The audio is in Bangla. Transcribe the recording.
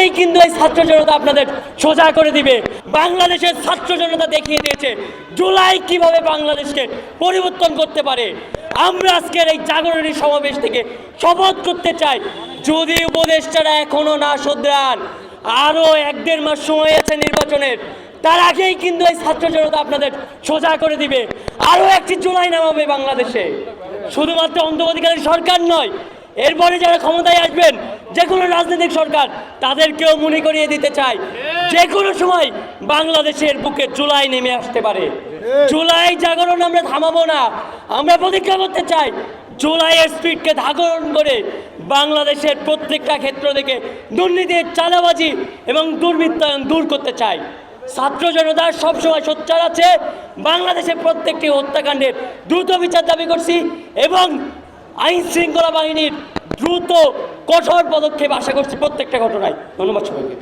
আগেই কিন্তু এই ছাত্র জনতা আপনাদের সোজা করে দিবে। বাংলাদেশের ছাত্র জনতা দেখিয়ে দিয়েছে জুলাই কিভাবে বাংলাদেশকে পরিবর্তন করতে পারে। আমরা আজকের এই জাগরণী সমাবেশ থেকে শপথ করতে চাই, যদি উপদেষ্টারা এখনো না শুধরান, আরো 1-1.5 মাস সময় আছে নির্বাচনের, তার আগেই কিন্তু এই ছাত্র জনতা আপনাদের সোজা করে দিবে। আরো একটি জুলাই নামাবে বাংলাদেশে। শুধুমাত্র অন্তর্বর্তীকালীন সরকার নয়, এরপরে যারা ক্ষমতায় আসবেন, যে কোনো রাজনৈতিক সরকার, তাদেরকেও মনে করিয়ে দিতে চাই যে কোনো সময় বাংলাদেশের বুকে জুলাই নেমে আসতে পারে। জুলাই জাগরণ আমরা থামাবো না। আমরা প্রতিজ্ঞা করতে চাই জুলাইয়ের স্পিডকে ধারণ করে বাংলাদেশের প্রত্যেকটা ক্ষেত্র থেকে দুর্নীতি, চাঁদাবাজি এবং দুর্বৃত্তায়ন দূর করতে চাই। ছাত্র জনতা সবসময় সোচ্চার আছে। বাংলাদেশের প্রত্যেকটি হত্যাকাণ্ডের দ্রুত বিচার দাবি করছি এবং আইন শৃঙ্খলা বাহিনীর দ্রুত কঠোর পদক্ষেপ আশা করছি প্রত্যেকটা ঘটনায়। ধন্যবাদ সবাইকে।